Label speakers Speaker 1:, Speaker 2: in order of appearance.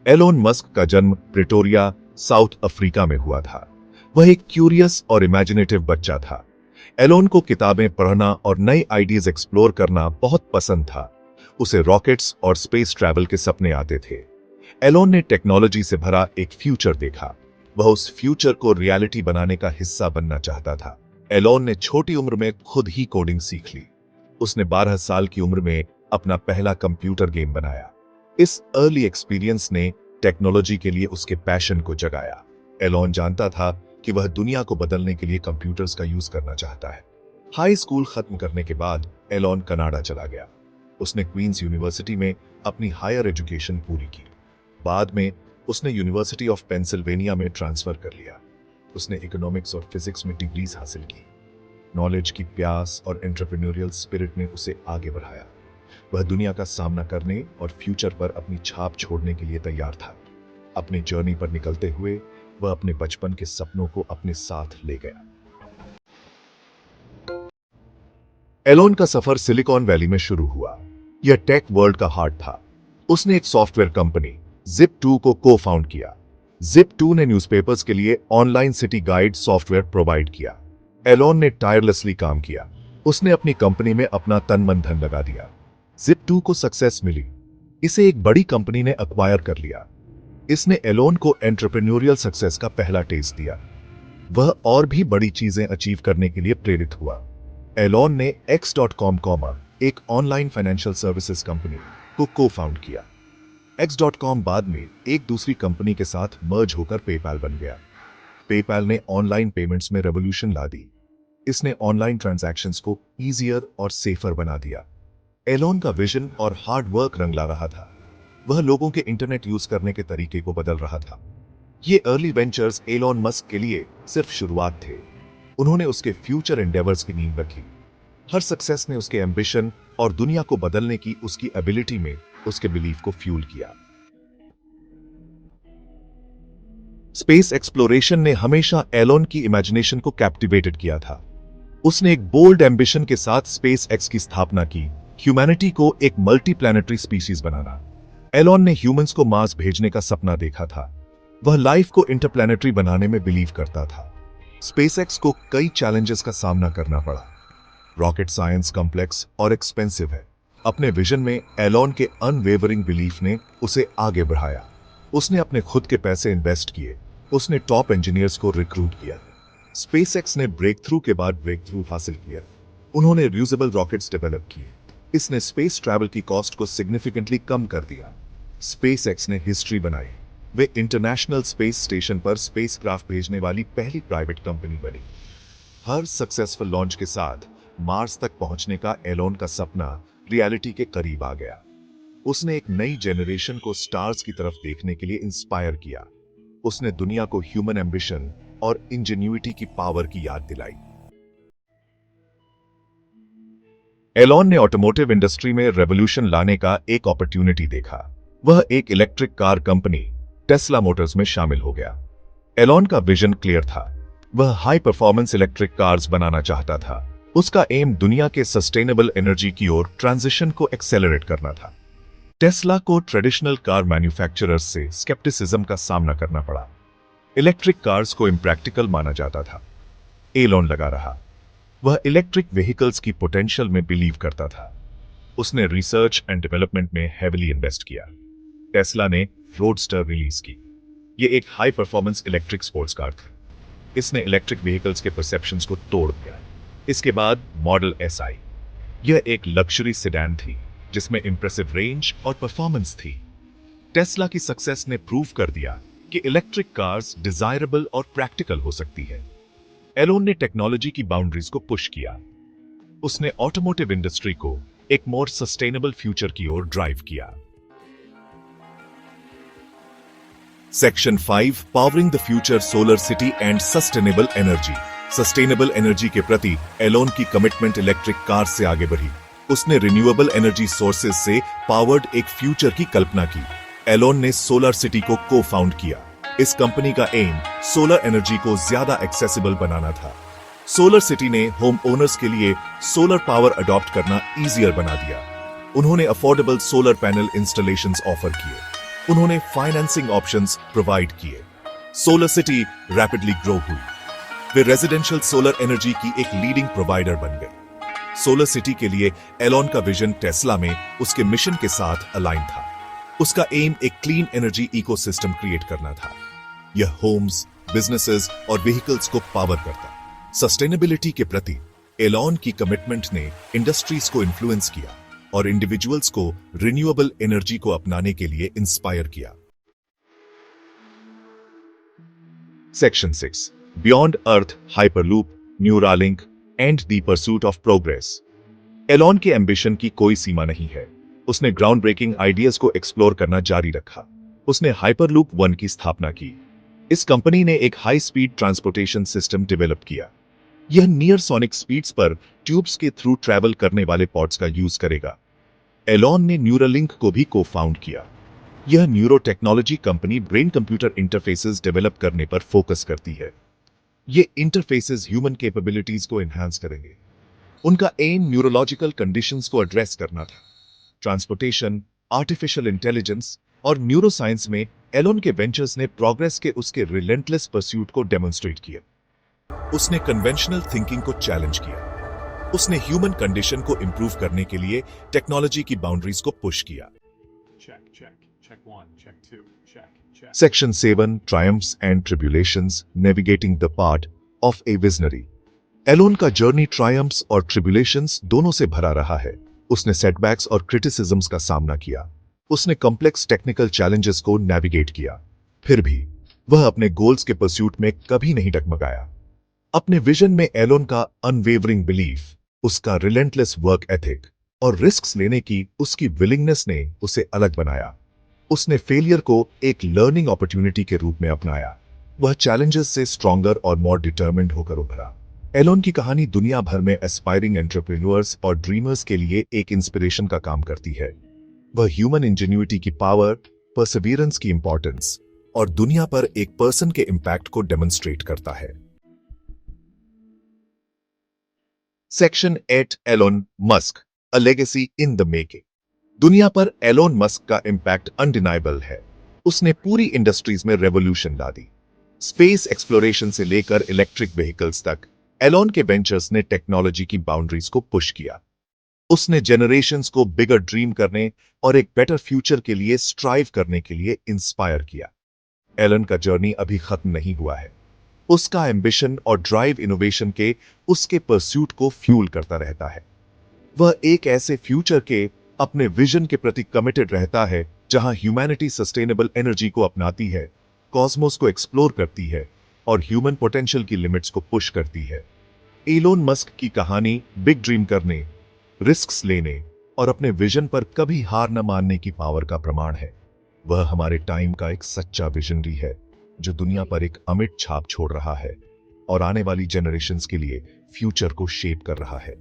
Speaker 1: Elon Musk का जन्म Pretoria, south Africa में हुआ था। वह एक क्यूरियस और इमेजिनेटिव बच्चा था। एलोन को किताबें पढ़ना और नई आइडियाज एक्सप्लोर करना बहुत पसंद था। उसे रॉकेट्स और स्पेस ट्रैवल के सपने आते थे। एलोन ने टेक्नोलॉजी से भरा एक फ्यूचर देखा। वह उस फ्यूचर को रियलिटी बनाने का हिस्सा बनना चाहता था। एलोन ने छोटी उम्र में खुद ही कोडिंग सीख ली। उसने 12 साल की उम्र में अपना पहला कंप्यूटर गेम बनाया। इस अर्ली एक्सपीरियंस ने टेक्नोलॉजी के लिए उसके पैशन को जगाया। एलोन जानता था कि वह दुनिया को बदलने के लिए कंप्यूटर्स का यूज करना चाहता है। हाई स्कूल खत्म करने के बाद एलोन कनाडा चला गया। उसने क्वींस यूनिवर्सिटी में अपनी हायर एजुकेशन पूरी की। बाद में उसने यूनिवर्सिटी ऑफ पेंसिल्वेनिया में ट्रांसफर कर लिया। उसने इकोनॉमिक्स और फिजिक्स में डिग्रीज हासिल की। नॉलेज की प्यास और एंटरप्रेन्योरियल स्पिरिट ने उसे आगे बढ़ाया। वह दुनिया का सामना करने और फ्यूचर पर अपनी छाप छोड़ने के लिए तैयार था। अपनी जर्नी पर निकलते हुए वह अपने बचपन के सपनों को अपने साथ ले गया। एलोन का सफर सिलिकॉन वैली में शुरू हुआ। यह टेक वर्ल्ड का हार्ट था। उसने एक सॉफ्टवेयर कंपनी Zip2 को को-फाउंड किया। Zip2 ने न्यूज़पेपर्स के लिए online city guide software provide किया। एलोन ने टायरलेसली काम किया। उसने अपनी कंपनी में अपना तन मन धन लगा दिया। Zip2 को सक्सेस मिली। इसे एक बड़ी कंपनी ने एक्वायर कर लिया। इसने एलोन को एंटरप्रेन्योरियल सक्सेस का पहला टेस्ट दिया। वह और भी बड़ी चीजें अचीव करने के लिए प्रेरित हुआ। एलोन ने X.com, एक ऑनलाइन फाइनेंशियल सर्विसेज कंपनी को को-फाउंड किया। X.com बाद में एक दूसरी कंपनी के साथ मर्ज होकर पेपैल बन गया। पेपैल ने ऑनलाइन पेमेंट्स में रेवोल्यूशन ला दी। इसने ऑनलाइन ट्रांजैक्शंस को ईजियर और सेफर बना दिया। एलोन का विजन और हार्ड वर्क रंग ला रहा था। वह लोगों के इंटरनेट यूज करने के तरीके को बदल रहा था। ये अर्ली वेंचर्स एलोन मस्क के लिए सिर्फ शुरुआत थे। उन्होंने उसके फ्यूचर एंडेवर्स की नींव रखी। हर सक्सेस ने उसके एम्बिशन और दुनिया को बदलने की उसकी एबिलिटी में उसके बिलीफ को फ्यूल किया। स्पेस एक्सप्लोरेशन ने हमेशा एलोन की इमेजिनेशन को कैप्टिवेटेड किया था। उसने एक बोल्ड एम्बिशन के साथ स्पेस एक्स की स्थापना की, ह्यूमैनिटी को एक मल्टी प्लैनेटरी स्पीशीज बनाना। एलोन ने ह्यूमंस को मार्स भेजने का सपना देखा था। वह लाइफ को इंटरप्लैनेटरी बनाने में बिलीव करता था। स्पेसएक्स को कई चैलेंजेस का सामना करना पड़ा। रॉकेट साइंस कॉम्प्लेक्स और एक्सपेंसिव है। अपने विजन में एलोन के अनवेवरिंग बिलीफ ने उसे आगे बढ़ाया। उसने अपने खुद के पैसे इन्वेस्ट किए। उसने टॉप इंजीनियर्स को रिक्रूट किया। स्पेसएक्स ने ब्रेक थ्रू के बाद ब्रेक थ्रू हासिल किया। उन्होंने रियूजेबल रॉकेट्स डेवलप किए। इसने स्पेस ट्रैवल की कॉस्ट को सिग्निफिकेंटली कम कर दिया। स्पेसएक्स ने हिस्ट्री बनाई। वे इंटरनेशनल स्पेस स्टेशन पर स्पेसक्राफ्ट भेजने वाली पहली प्राइवेट कंपनी बनी। हर सक्सेसफुल लॉन्च के साथ मार्स तक पहुंचने का एलोन का सपना रियलिटी के करीब आ गया। उसने एक नई जेनरेशन को स्टार्स की तरफ देखने के लिए इंस्पायर किया। उसने दुनिया को ह्यूमन एम्बिशन और इंजेन्युइटी की पावर की याद दिलाई। एलोन ने ऑटोमोटिव इंडस्ट्री में रेवोल्यूशन लाने का एक अपॉर्चुनिटी देखा। वह एक electric car company Tesla Motors में शामिल हो गया। एलोन का विजन क्लियर था। वह हाई परफॉर्मेंस इलेक्ट्रिक कार्स बनाना चाहता था। उसका एम दुनिया के सस्टेनेबल एनर्जी की ओर ट्रांजिशन को एक्सेलरेट करना था। टेस्ला को ट्रेडिशनल कार मैन्युफैक्चरर्स से स्केप्टिसिज्म का सामना करना पड़ा। इलेक्ट्रिक कार्स को इम्प्रैक्टिकल माना जाता था। एलोन लगा रहा। वह इलेक्ट्रिक व्हीकल्स की पोटेंशियल में बिलीव करता था। उसने रिसर्च एंड डेवलपमेंट में हेविली इन्वेस्ट किया। टेस्ला ने रोडस्टर रिलीज की। यह एक high performance electric sports car थी। इसने इलेक्ट्रिक व्हीकल्स के परसेप्शंस को तोड़ दिया। इसके बाद मॉडल एस आई। यह एक लग्जरी सेडान थी जिसमें इंप्रेसिव रेंज और परफॉर्मेंस थी। टेस्ला की सक्सेस ने प्रूव कर दिया कि इलेक्ट्रिक कार्स डिजायरेबल और प्रैक्टिकल हो सकती है। एलोन ने टेक्नोलॉजी की बाउंड्रीज को पुश किया। उसने ऑटोमोटिव इंडस्ट्री को एक मोर सस्टेनेबल फ्यूचर की ओर ड्राइव किया। Section 5 powering the future solar city and sustainable energy. Sustainable energy के प्रति एलोन की कमिटमेंट इलेक्ट्रिक कार से आगे बढ़ी। उसने रिन्यूएबल एनर्जी सोर्सेज से पावर्ड एक फ्यूचर की कल्पना की। एलोन ने सोलर सिटी को को-फाउंड किया। इस कंपनी का एम सोलर एनर्जी को ज्यादा एक्सेसिबल बनाना था। सोलर सिटी ने होम ओनर्स के लिए सोलर पावर अडॉप्ट करना ईजियर बना दिया। उन्होंने affordable solar panel installations offer किए। उन्होंने फाइनेंसिंग ऑप्शंस प्रोवाइड किए। सोलर सिटी रैपिडली ग्रो हुई। वे रेजिडेंशियल सोलर एनर्जी की एक लीडिंग प्रोवाइडर बन गए। सोलर सिटी के लिए एलोन का विजन टेस्ला में उसके मिशन के साथ अलाइन था। उसका एम एक क्लीन एनर्जी इकोसिस्टम क्रिएट करना था। यह होम्स, बिजनेसेस और व्हीकल्स को पावर करता। सस्टेनेबिलिटी के प्रति एलोन की कमिटमेंट ने इंडस्ट्रीज को इन्फ्लुएंस किया और इंडिविजुअल्स को रिन्यूएबल एनर्जी को अपनाने के लिए इंस्पायर किया। Section 6 beyond earth hyperloop, Neuralink and the pursuit of progress. Elon के एम्बिशन की कोई सीमा नहीं है। उसने ग्राउंड ब्रेकिंग आइडियाज को एक्सप्लोर करना जारी रखा। उसने हाइपरलूप 1 की स्थापना की। इस कंपनी ने एक high speed transportation system develop किया। यह नियर सोनिक स्पीड्स पर ट्यूब्स के थ्रू ट्रैवल करने वाले पॉड्स का यूज करेगा। एलोन ने न्यूरालिंक को भी को फाउंड किया। यह neuro technology company brain computer interfaces develop करने पर फोकस करती है। ये इंटरफेसेस ह्यूमन कैपेबिलिटीज को एनहांस करेंगे। उनका एम न्यूरोलॉजिकल कंडीशंस को एड्रेस करना था। ट्रांसपोर्टेशन, आर्टिफिशियल इंटेलिजेंस और न्यूरोसाइंस में एलोन के वेंचर्स ने प्रोग्रेस के उसके रिलेंटलेस परस्यूट को डेमोन्स्ट्रेट किया। उसने कन्वेंशनल थिंकिंग को चैलेंज किया। उसने ह्यूमन कंडीशन को इंप्रूव करने के लिए टेक्नोलॉजी की बाउंड्रीज को पुश किया। Section 7 triumphs and tribulations navigating the path of a visionary. Elon का जर्नी ट्रायम्फ्स और ट्रिब्यूलेशंस दोनों से भरा रहा है। उसने सेटबैक्स और क्रिटिसिज्म्स का सामना किया। उसने कॉम्प्लेक्स टेक्निकल चैलेंजेस को नेविगेट किया। फिर भी वह अपने गोल्स के परस्यूट में कभी नहीं डगमगाया। अपने विजन में एलोन का अनवेवरिंग बिलीफ, उसका रिलेंटलेस वर्क एथिक और रिस्क्स लेने की उसकी विलिंगनेस ने उसे अलग बनाया। उसने फेलियर को एक लर्निंग अपॉर्चुनिटी के रूप में अपनाया। वह चैलेंजेस से स्ट्रॉन्गर और मोर डिटर्मिन्ड होकर उभरा। एलोन की कहानी दुनिया भर में एस्पायरिंग एंटरप्रेन्योर्स और ड्रीमर्स के लिए एक इंस्पिरेशन का काम करती है। वह ह्यूमन इंजेन्युइटी की पावर, परसिवियरेंस की इंपॉर्टेंस और दुनिया पर एक पर्सन के इंपैक्ट को डेमोन्स्ट्रेट करता है। Section 8 Elon Musk, a legacy in the making. दुनिया पर एलोन मस्क का इंपैक्ट अनडिनाइबल है। उसने पूरी इंडस्ट्रीज में रेवोल्यूशन ला दी। स्पेस एक्सप्लोरेशन से लेकर इलेक्ट्रिक व्हीकल्स तक एलोन के वेंचर्स ने टेक्नोलॉजी की बाउंड्रीज को पुश किया। उसने जनरेशंस को बिगर ड्रीम करने और एक बेटर फ्यूचर के लिए स्ट्राइव करने के लिए इंस्पायर किया। एलन का जर्नी अभी खत्म नहीं हुआ है। उसका एम्बिशन और ड्राइव इनोवेशन के उसके परस्यूट को फ्यूल करता रहता है। वह एक ऐसे फ्यूचर के अपने विजन के प्रति कमिटेड रहता है जहां ह्यूमैनिटी सस्टेनेबल एनर्जी को अपनाती है, कॉस्मोस को एक्सप्लोर करती है और ह्यूमन पोटेंशियल की लिमिट्स को पुश करती है। एलोन मस्क की कहानी बिग ड्रीम करने, रिस्क्स लेने और अपने विजन पर कभी हार न मानने की पावर का प्रमाण है। वह हमारे टाइम का एक सच्चा विजनरी है जो दुनिया पर एक अमिट छाप छोड़ रहा है और आने वाली जनरेशंस के लिए फ्यूचर को शेप कर रहा है।